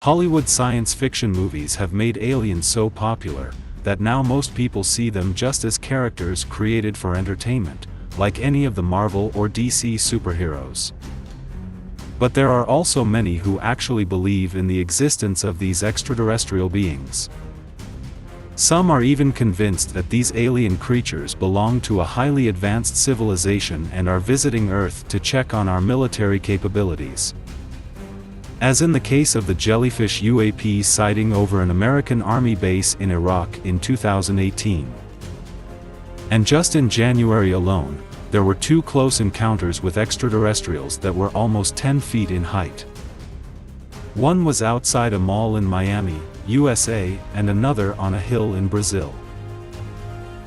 Hollywood science fiction movies have made aliens so popular that now most people see them just as characters created for entertainment, like any of the Marvel or DC superheroes. But there are also many who actually believe in the existence of these extraterrestrial beings. Some are even convinced that these alien creatures belong to a highly advanced civilization and are visiting Earth to check on our military capabilities. As in the case of the jellyfish UAP sighting over an American Army base in Iraq in 2018. And just in January alone, there were 2 close encounters with extraterrestrials that were almost 10 feet in height. One was outside a mall in Miami, USA, and another on a hill in Brazil.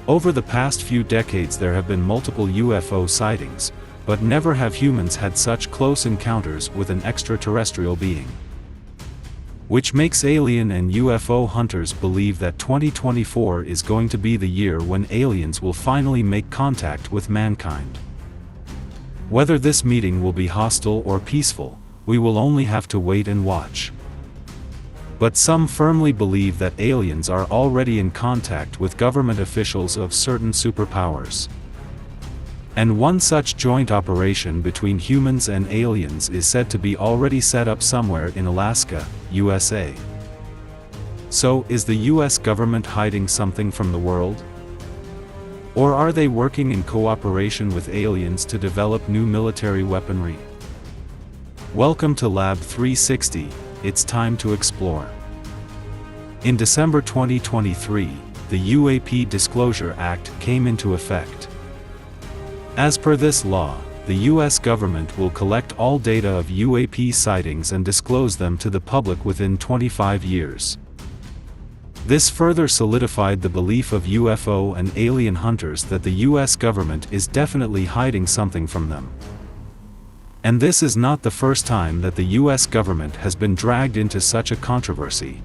Over the past few decades there have been multiple UFO sightings, but never have humans had such close encounters with an extraterrestrial being. Which makes alien and UFO hunters believe that 2024 is going to be the year when aliens will finally make contact with mankind. Whether this meeting will be hostile or peaceful, we will only have to wait and watch. But some firmly believe that aliens are already in contact with government officials of certain superpowers. And one such joint operation between humans and aliens is said to be already set up somewhere in Alaska, USA. So, is the US government hiding something from the world? Or are they working in cooperation with aliens to develop new military weaponry? Welcome to Lab 360, it's time to explore. In December 2023, the UAP Disclosure Act came into effect. As per this law, the US government will collect all data of UAP sightings and disclose them to the public within 25 years. This further solidified the belief of UFO and alien hunters that the US government is definitely hiding something from them. And this is not the first time that the US government has been dragged into such a controversy.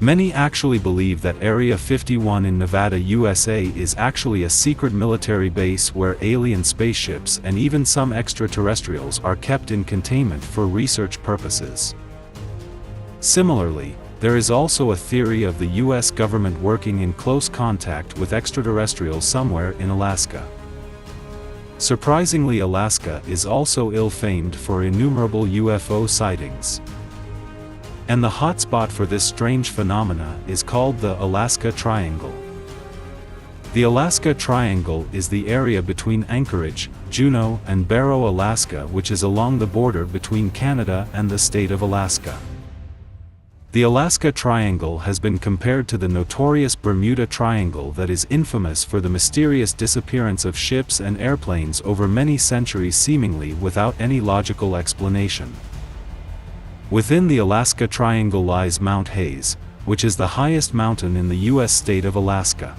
Many actually believe that Area 51 in Nevada, USA is actually a secret military base where alien spaceships and even some extraterrestrials are kept in containment for research purposes. Similarly, there is also a theory of the US government working in close contact with extraterrestrials somewhere in Alaska. Surprisingly, Alaska is also ill-famed for innumerable UFO sightings. And the hotspot for this strange phenomena is called the Alaska Triangle. The Alaska Triangle is the area between Anchorage, Juneau, and Barrow, Alaska, which is along the border between Canada and the state of Alaska. The Alaska Triangle has been compared to the notorious Bermuda Triangle that is infamous for the mysterious disappearance of ships and airplanes over many centuries seemingly without any logical explanation. Within the Alaska Triangle lies Mount Hayes, which is the highest mountain in the U.S. state of Alaska.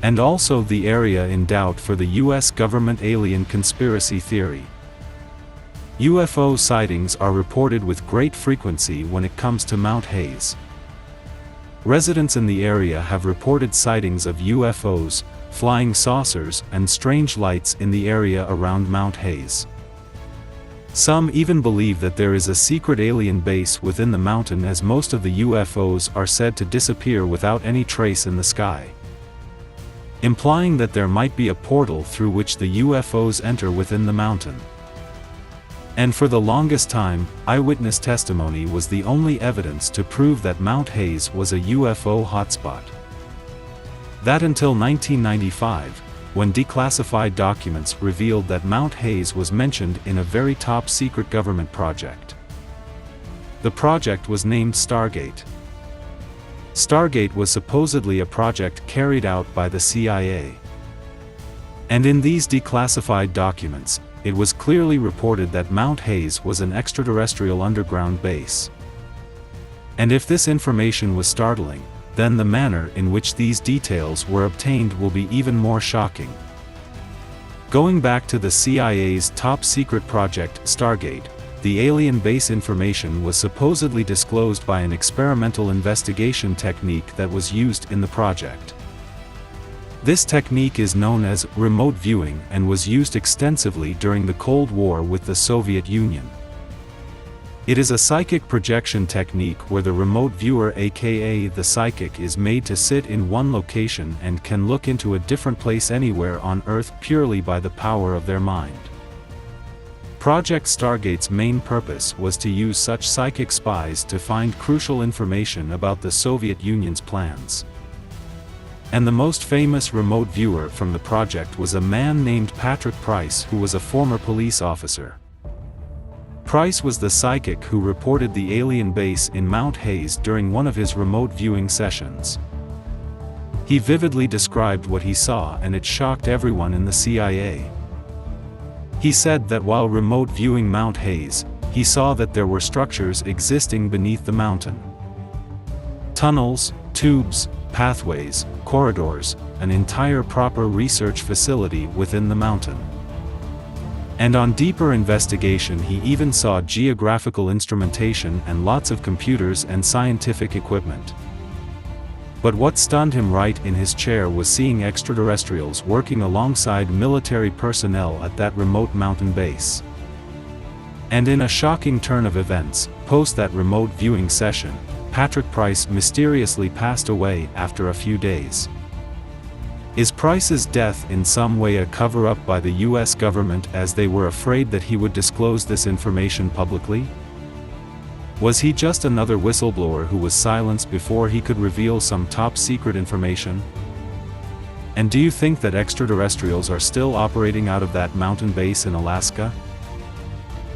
And also the area in doubt for the U.S. government alien conspiracy theory. UFO sightings are reported with great frequency when it comes to Mount Hayes. Residents in the area have reported sightings of UFOs, flying saucers, and strange lights in the area around Mount Hayes. Some even believe that there is a secret alien base within the mountain, as most of the UFOs are said to disappear without any trace in the sky, implying that there might be a portal through which the UFOs enter within the mountain. And for the longest time, eyewitness testimony was the only evidence to prove that Mount Hayes was a UFO hotspot. That until 1995, when declassified documents revealed that Mount Hayes was mentioned in a very top-secret government project. The project was named Stargate. Stargate was supposedly a project carried out by the CIA. And in these declassified documents, it was clearly reported that Mount Hayes was an extraterrestrial underground base. And if this information was startling, then the manner in which these details were obtained will be even more shocking. Going back to the CIA's top-secret project, Stargate, the alien base information was supposedly disclosed by an experimental investigation technique that was used in the project. This technique is known as remote viewing and was used extensively during the Cold War with the Soviet Union. It is a psychic projection technique where the remote viewer, aka the psychic, is made to sit in one location and can look into a different place anywhere on Earth purely by the power of their mind. Project Stargate's main purpose was to use such psychic spies to find crucial information about the Soviet Union's plans. And the most famous remote viewer from the project was a man named Patrick Price, who was a former police officer. Price was the psychic who reported the alien base in Mount Hayes during one of his remote viewing sessions. He vividly described what he saw, and it shocked everyone in the CIA. He said that while remote viewing Mount Hayes, he saw that there were structures existing beneath the mountain. Tunnels, tubes, pathways, corridors, an entire proper research facility within the mountain. And on deeper investigation, he even saw geographical instrumentation and lots of computers and scientific equipment. But what stunned him right in his chair was seeing extraterrestrials working alongside military personnel at that remote mountain base. And in a shocking turn of events, post that remote viewing session, Patrick Price mysteriously passed away after a few days. Is Price's death in some way a cover-up by the US government, as they were afraid that he would disclose this information publicly? Was he just another whistleblower who was silenced before he could reveal some top-secret information? And do you think that extraterrestrials are still operating out of that mountain base in Alaska?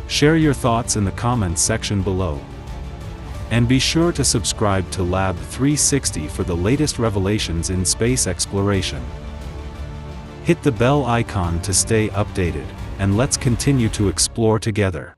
Share your thoughts in the comments section below. And be sure to subscribe to Lab 360 for the latest revelations in space exploration. Hit the bell icon to stay updated, and let's continue to explore together.